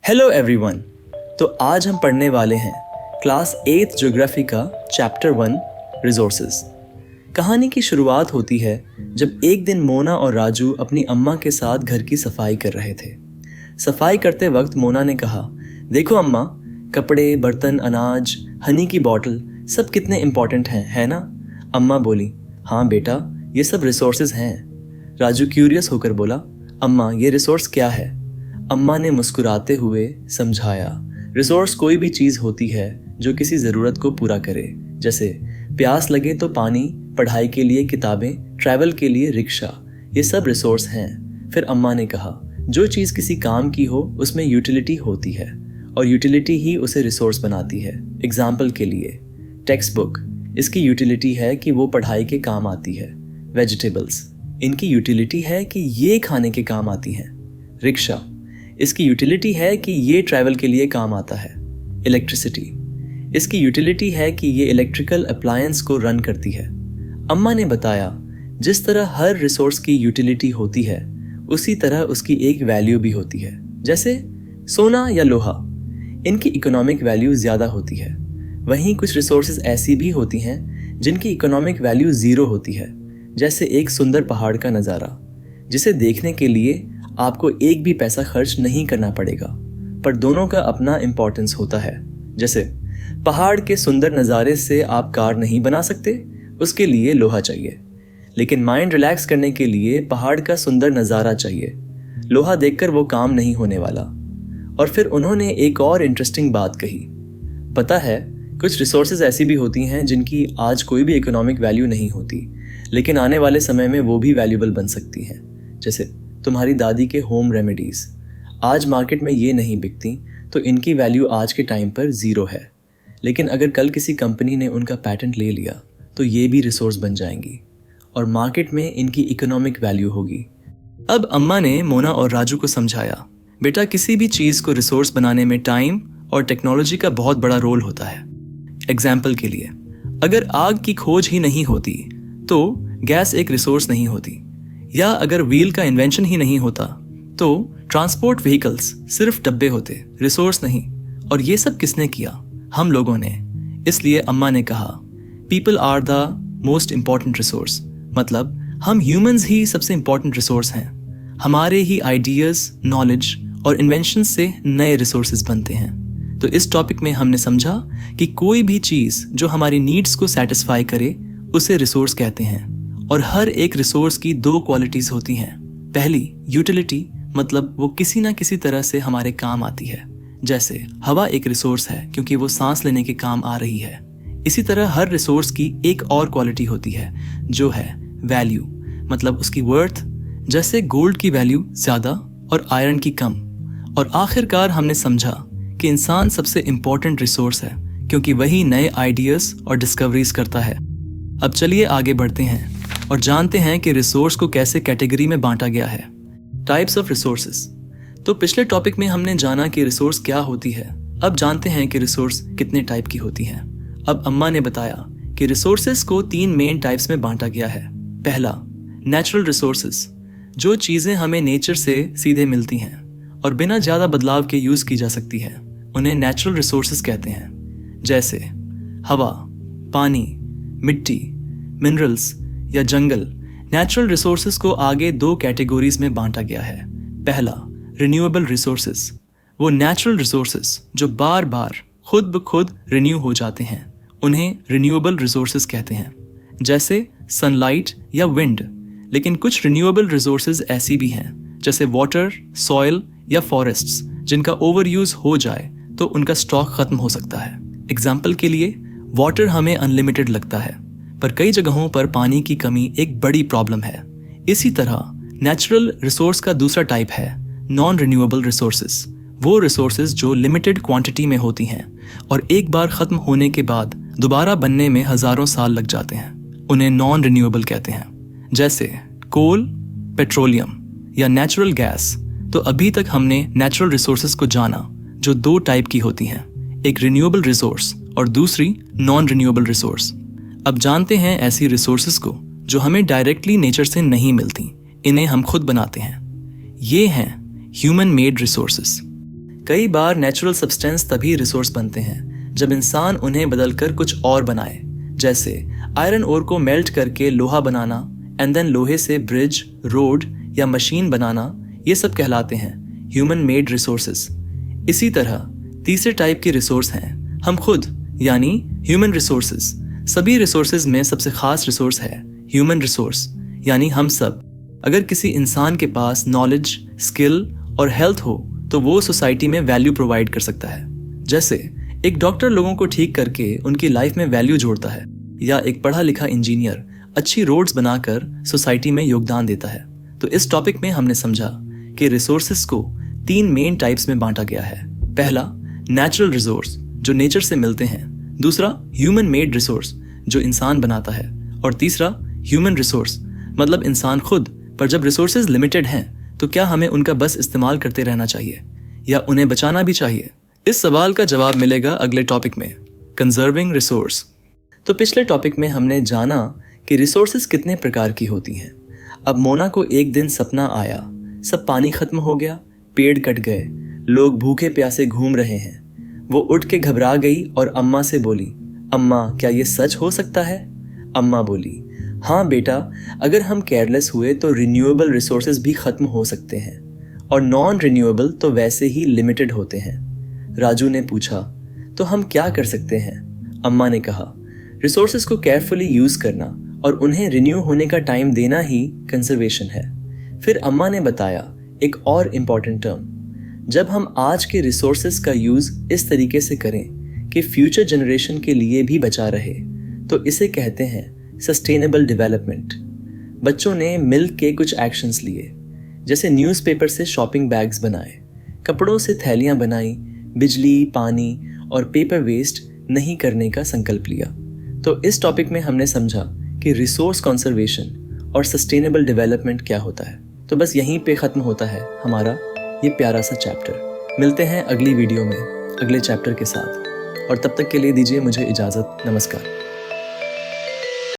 Hello everyone. तो आज हम पढ़ने वाले हैं क्लास 8th ज्योग्राफी का चैप्टर 1 रिसोर्सेज। कहानी की शुरुआत होती है जब एक दिन मोना और राजू अपनी अम्मा के साथ घर की सफाई कर रहे थे। सफाई करते वक्त मोना ने कहा, देखो अम्मा, कपड़े, बर्तन, अनाज, हनी की बॉटल सब कितने इम्पोर्टेंट हैं, है ना? अम्मा बोली, हाँ बेटा, ये सब रिसोर्सेज हैं। राजू क्यूरियस होकर बोला, अम्मा ये रिसोर्स क्या है? अम्मा ने मुस्कुराते हुए समझाया, रिसोर्स कोई भी चीज़ होती है जो किसी ज़रूरत को पूरा करे। जैसे प्यास लगे तो पानी, पढ़ाई के लिए किताबें, ट्रैवल के लिए रिक्शा, ये सब रिसोर्स हैं। फिर अम्मा ने कहा, जो चीज़ किसी काम की हो उसमें यूटिलिटी होती है और यूटिलिटी ही उसे रिसोर्स बनाती है। एग्जाम्पल के लिए टेक्स्ट बुक, इसकी यूटिलिटी है कि वो पढ़ाई के काम आती है। वेजिटेबल्स, इनकी यूटिलिटी है कि ये खाने के काम आती हैं। रिक्शा, इसकी यूटिलिटी है कि ये ट्रैवल के लिए काम आता है। इलेक्ट्रिसिटी, इसकी यूटिलिटी है कि ये इलेक्ट्रिकल अप्लायंस को रन करती है। अम्मा ने बताया, जिस तरह हर रिसोर्स की यूटिलिटी होती है उसी तरह उसकी एक वैल्यू भी होती है। जैसे सोना या लोहा, इनकी इकोनॉमिक वैल्यू ज़्यादा होती है। वहीं कुछ रिसोर्सेज ऐसी भी होती हैं जिनकी इकोनॉमिक वैल्यू ज़ीरो होती है। जैसे एक सुंदर पहाड़ का नज़ारा, जिसे देखने के लिए आपको एक भी पैसा खर्च नहीं करना पड़ेगा, पर दोनों का अपना इम्पोर्टेंस होता है। जैसे पहाड़ के सुंदर नज़ारे से आप कार नहीं बना सकते, उसके लिए लोहा चाहिए। लेकिन माइंड रिलैक्स करने के लिए पहाड़ का सुंदर नज़ारा चाहिए। लोहा देखकर वो काम नहीं होने वाला। और फिर उन्होंने एक और इंटरेस्टिंग बात कही, पता है कुछ रिसोर्सेज ऐसी भी होती हैं जिनकी आज कोई भी इकोनॉमिक वैल्यू नहीं होती, लेकिन आने वाले समय में वो भी वैल्यूबल बन सकती हैं। जैसे तुम्हारी दादी के होम रेमेडीज़, आज मार्केट में ये नहीं बिकती तो इनकी वैल्यू आज के टाइम पर ज़ीरो है, लेकिन अगर कल किसी कंपनी ने उनका पैटेंट ले लिया तो ये भी रिसोर्स बन जाएंगी और मार्केट में इनकी इकोनॉमिक वैल्यू होगी। अब अम्मा ने मोना और राजू को समझाया, बेटा किसी भी चीज़ को रिसोर्स बनाने में टाइम और टेक्नोलॉजी का बहुत बड़ा रोल होता है। एग्जाम्पल के लिए, अगर आग की खोज ही नहीं होती तो गैस एक रिसोर्स नहीं होती, या अगर व्हील का इन्वेंशन ही नहीं होता तो ट्रांसपोर्ट व्हीकल्स सिर्फ डब्बे होते, रिसोर्स नहीं। और ये सब किसने किया? हम लोगों ने। इसलिए अम्मा ने कहा, people are the most important resource, मतलब हम ह्यूमंस ही सबसे इम्पॉर्टेंट रिसोर्स हैं। हमारे ही आइडियाज़, नॉलेज और इन्वेंशन से नए रिसोर्सेज बनते हैं। तो इस टॉपिक में हमने समझा कि कोई भी चीज़ जो हमारी नीड्स को सेटिस्फाई करे उसे रिसोर्स कहते हैं। और हर एक रिसोर्स की दो क्वालिटीज़ होती हैं। पहली यूटिलिटी, मतलब वो किसी ना किसी तरह से हमारे काम आती है। जैसे हवा एक रिसोर्स है क्योंकि वो सांस लेने के काम आ रही है। इसी तरह हर रिसोर्स की एक और क्वालिटी होती है जो है वैल्यू, मतलब उसकी वर्थ। जैसे गोल्ड की वैल्यू ज़्यादा और आयरन की कम। और आखिरकार हमने समझा कि इंसान सबसे इम्पोर्टेंट रिसोर्स है क्योंकि वही नए आइडियाज़ और डिस्कवरीज करता है। अब चलिए आगे बढ़ते हैं और जानते हैं कि रिसोर्स को कैसे कैटेगरी में बांटा गया है। Types of resources. तो पिछले टॉपिक में हमने जाना कि रिसोर्स क्या होती है। अब जानते हैं कि रिसोर्स कितने टाइप की होती हैं। अब अम्मा ने बताया कि रिसोर्सेज को 3 मेन टाइप्स में बांटा गया है। पहला, नेचुरल रिसोर्सेज, जो चीज़ें हमें नेचर से सीधे मिलती हैं और बिना ज़्यादा बदलाव के यूज़ की जा सकती हैं, उन्हें नेचुरल रिसोर्सेज कहते हैं। जैसे हवा, पानी, मिट्टी, मिनरल्स या जंगल। नेचुरल रिसोर्सेज को आगे 2 कैटेगरीज में बांटा गया है। पहला, रिन्यूएबल रिसोर्सेज, वो नेचुरल रिसोर्सेज जो बार बार खुद ब खुद रिन्यू हो जाते हैं, उन्हें रिन्यूएबल रिसोर्सेज कहते हैं। जैसे सनलाइट या विंड। लेकिन कुछ रिन्यूएबल रिसोर्सेज ऐसी भी हैं जैसे वाटर, सॉइल या फॉरेस्ट्स, जिनका ओवर यूज हो जाए तो उनका स्टॉक खत्म हो सकता है। एग्जाम्पल के लिए, वाटर हमें अनलिमिटेड लगता है, पर कई जगहों पर पानी की कमी एक बड़ी प्रॉब्लम है। इसी तरह नेचुरल रिसोर्स का दूसरा टाइप है नॉन रिन्यूएबल रिसोर्सेज, वो रिसोर्सेज जो लिमिटेड क्वांटिटी में होती हैं और एक बार खत्म होने के बाद दोबारा बनने में हजारों साल लग जाते हैं, उन्हें नॉन रिन्यूएबल कहते हैं। जैसे कोल, पेट्रोलियम या नेचुरल गैस। तो अभी तक हमने नेचुरल रिसोर्सेज को जाना जो 2 टाइप की होती हैं, एक रिन्यूएबल रिसोर्स और दूसरी नॉन रिन्यूएबल रिसोर्स। अब जानते हैं ऐसी रिसोर्सेज को जो हमें डायरेक्टली नेचर से नहीं मिलती, इन्हें हम खुद बनाते हैं। ये हैं ह्यूमन मेड रिसोर्सेज। कई बार नेचुरल सब्सटेंस तभी रिसोर्स बनते हैं जब इंसान उन्हें बदलकर कुछ और बनाए, जैसे आयरन ओर को मेल्ट करके लोहा बनाना एंड देन लोहे से ब्रिज, रोड या मशीन बनाना, ये सब कहलाते हैं ह्यूमन मेड रिसोर्सेज। इसी तरह तीसरे टाइप के रिसोर्स हैं हम खुद, यानी ह्यूमन रिसोर्सेज। सभी रिसोर्सेज में सबसे खास रिसोर्स है ह्यूमन रिसोर्स, यानी हम सब। अगर किसी इंसान के पास नॉलेज, स्किल और हेल्थ हो तो वो सोसाइटी में वैल्यू प्रोवाइड कर सकता है। जैसे एक डॉक्टर लोगों को ठीक करके उनकी लाइफ में वैल्यू जोड़ता है, या एक पढ़ा लिखा इंजीनियर अच्छी रोड्स बनाकर सोसाइटी में योगदान देता है। तो इस टॉपिक में हमने समझा कि रिसोर्सेज को 3 मेन टाइप्स में बांटा गया है। पहला नेचुरल रिसोर्स जो नेचर से मिलते हैं, दूसरा ह्यूमन मेड रिसोर्स जो इंसान बनाता है, और तीसरा ह्यूमन रिसोर्स मतलब इंसान खुद। पर जब रिसोर्सेज लिमिटेड हैं तो क्या हमें उनका बस इस्तेमाल करते रहना चाहिए या उन्हें बचाना भी चाहिए? इस सवाल का जवाब मिलेगा अगले टॉपिक में, कंजर्विंग रिसोर्स। तो पिछले टॉपिक में हमने जाना कि रिसोर्सेज कितने प्रकार की होती हैं। अब मोना को एक दिन सपना आया, सब पानी खत्म हो गया, पेड़ कट गए, लोग भूखे प्यासे घूम रहे हैं। वो उठ के घबरा गई और अम्मा से बोली, अम्मा क्या ये सच हो सकता है? अम्मा बोली, हाँ बेटा, अगर हम केयरलेस हुए तो रिन्यूएबल रिसोर्सेज भी खत्म हो सकते हैं, और नॉन रिन्यूएबल तो वैसे ही लिमिटेड होते हैं। राजू ने पूछा, तो हम क्या कर सकते हैं? अम्मा ने कहा, रिसोर्सेज को केयरफुली यूज करना और उन्हें रिन्यू होने का टाइम देना ही कंजर्वेशन है। फिर अम्मा ने बताया एक और इम्पॉर्टेंट टर्म, जब हम आज के रिसोर्सेज का यूज इस तरीके से करें कि फ्यूचर जनरेशन के लिए भी बचा रहे, तो इसे कहते हैं सस्टेनेबल डेवलपमेंट। बच्चों ने मिल के कुछ एक्शंस लिए, जैसे न्यूज़पेपर से शॉपिंग बैग्स बनाए, कपड़ों से थैलियां बनाई, बिजली, पानी और पेपर वेस्ट नहीं करने का संकल्प लिया। तो इस टॉपिक में हमने समझा कि रिसोर्स कंजर्वेशन और सस्टेनेबल डेवलपमेंट क्या होता है। तो बस यहीं पे ख़त्म होता है हमारा ये प्यारा सा चैप्टर। मिलते हैं अगली वीडियो में अगले चैप्टर के साथ, और तब तक के लिए दीजिए मुझे इजाज़त। नमस्कार।